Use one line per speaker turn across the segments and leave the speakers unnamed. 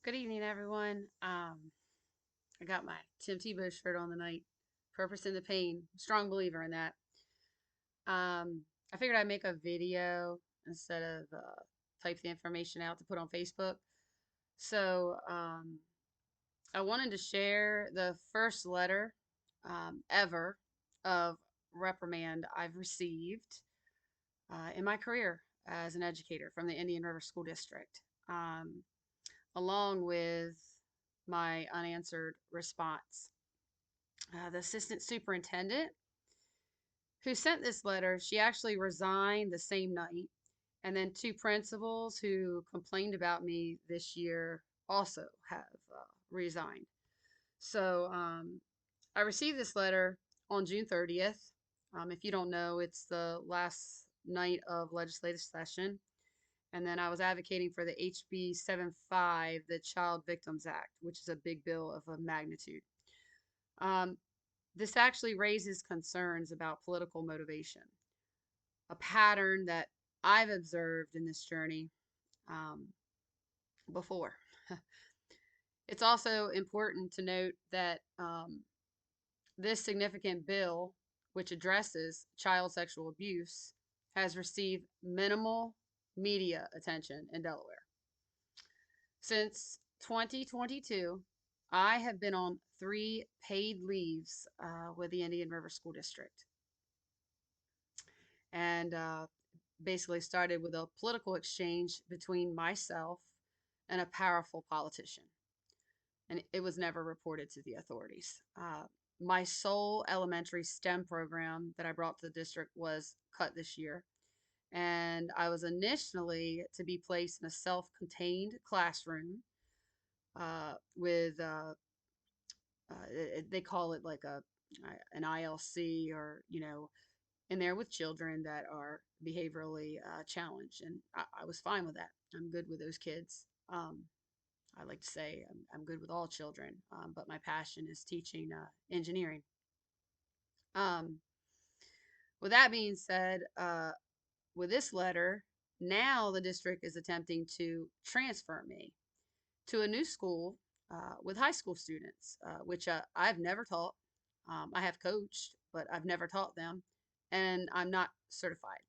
Good evening, everyone. I got my Tim Tebow shirt on tonight. Purpose in the pain. Strong believer in that. I figured I'd make a video instead of type the information out to put on Facebook. So I wanted to share the first letter ever of reprimand I've received in my career as an educator from the Indian River School District. Along with my unanswered response. The assistant superintendent who sent this letter, she actually resigned the same night. And then two principals who complained about me this year also have resigned. So I received this letter on June 30th. If you don't know, it's the last night of legislative session. And then I was advocating for the HB 75, the Child Victims Act, which is a big bill of a magnitude. Um, this actually raises concerns about political motivation, a pattern that I've observed in this journey um, before. It's also important to note that this significant bill, which addresses child sexual abuse, has received minimal media attention in Delaware. Since 2022, I have been on 3 paid leaves with the Indian River School District. And basically started with a political exchange between myself and a powerful politician. And it was never reported to the authorities. My sole elementary STEM program that I brought to the district was cut this year. And I was initially to be placed in a self contained classroom with they call it like an ILC, or in there with children that are behaviorally challenged, and I was fine with that. I'm good with those kids. I like to say I'm good with all children, but my passion is teaching engineering. Um, with that being said, with this letter, now the district is attempting to transfer me to a new school with high school students, which I've never taught. I have coached, but I've never taught them, and I'm not certified.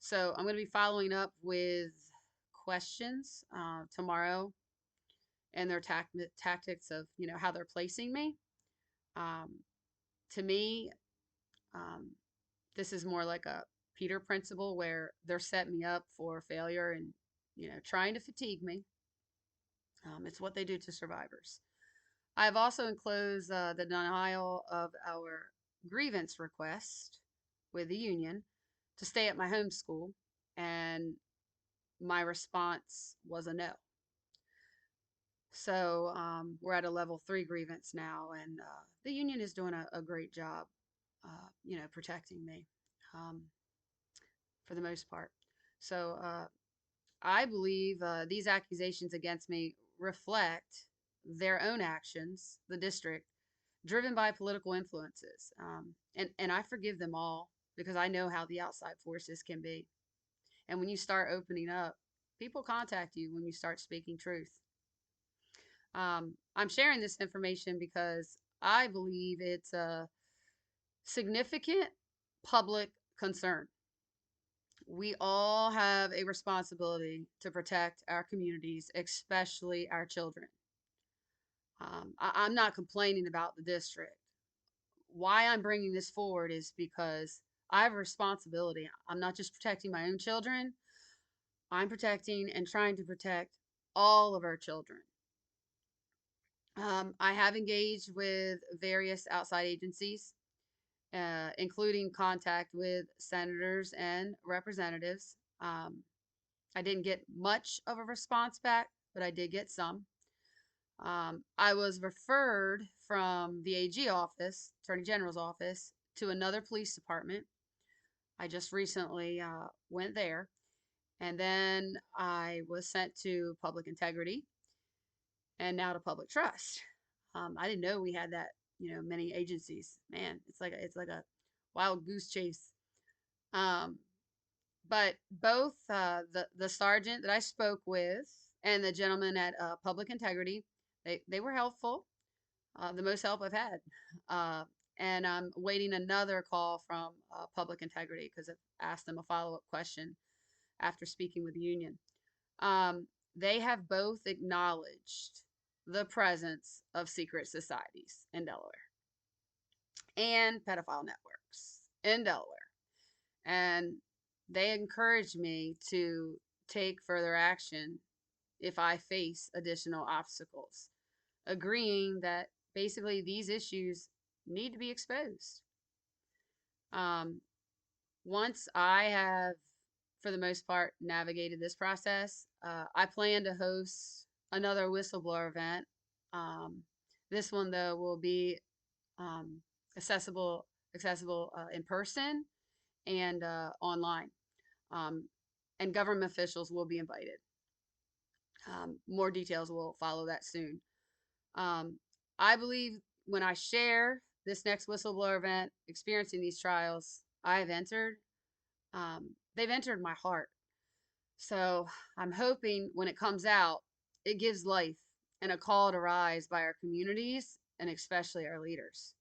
So I'm going to be following up with questions tomorrow and their tactics of how they're placing me. Um, to me, um, this is more like a Peter principle where they're setting me up for failure and trying to fatigue me. It's what they do to survivors. I've also enclosed the denial of our grievance request with the union to stay at my home school, and my response was a no. So we're at a level 3 grievance now, and the union is doing a great job, protecting me um, for the most part. So I believe these accusations against me reflect their own actions, the district, driven by political influences. And I forgive them all because I know how the outside forces can be. And when you start opening up, people contact you when you start speaking truth. I'm sharing this information because I believe it's a significant public concern. We all have a responsibility to protect our communities, especially our children. I'm not complaining about the district. Why I'm bringing this forward is because I have a responsibility. I'm not just protecting my own children, I'm protecting and trying to protect all of our children. I have engaged with various outside agencies, including contact with senators and representatives. I didn't get much of a response back, but I did get some. I was referred from the AG office, Attorney General's office, to another police department. I just recently went there. And then I was sent to public integrity and now to public trust. I didn't know we had that, many agencies. Man, it's like a wild goose chase. Um, but both the sergeant that I spoke with and the gentleman at Public Integrity. They were helpful, the most help I've had. Uh, and I'm waiting another call from Public Integrity because I've asked them a follow up question after speaking with the union. Um, they have both acknowledged the presence of secret societies in Delaware and pedophile networks in Delaware. And they encourage me to take further action if I face additional obstacles, agreeing that basically these issues need to be exposed. Um, Once I have, for the most part, navigated this process, I plan to host another whistleblower event. Um, this one, though, will be um, accessible in person and online. Um, and government officials will be invited. More details will follow that soon. Um, I believe when I share this next whistleblower event, experiencing these trials I've entered, they've entered my heart. So I'm hoping when it comes out, it gives life and a call to rise by our communities and especially our leaders.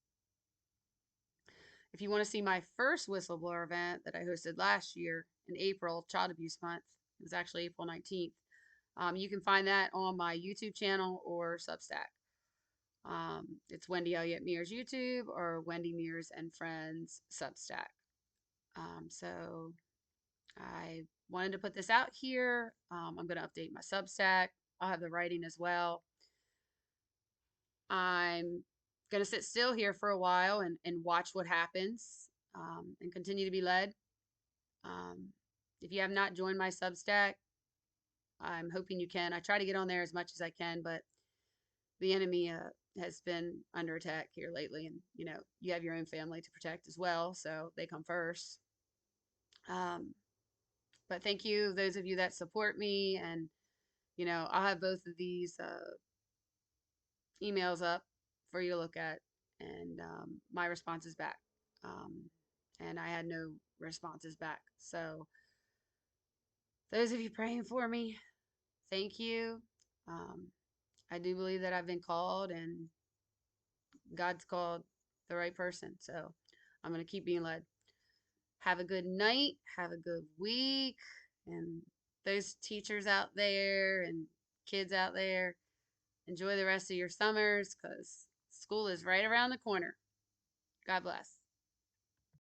If you want to see my first whistleblower event that I hosted last year in April, Child Abuse Month, it was actually April 19th. You can find that on my YouTube channel or Substack. It's Wendy Elliott Mears YouTube or Wendy Mears and Friends Substack. So I wanted to put this out here. I'm going to update my Substack. I'll have the writing as well. I'm going to sit still here for a while and watch what happens and continue to be led. Um, if you have not joined my Substack, I'm hoping you can. I try to get on there as much as I can, but the enemy has been under attack here lately. And, you have your own family to protect as well. So they come first. Um, but thank you, those of you that support me. And, I'll have both of these emails up for you to look at and my responses back. Um, and I had no responses back. So those of you praying for me, thank you. Um, I do believe that I've been called and God's called the right person. So I'm going to keep being led. Have a good night. Have a good week. And those teachers out there and kids out there, enjoy the rest of your summers because school is right around the corner. God bless.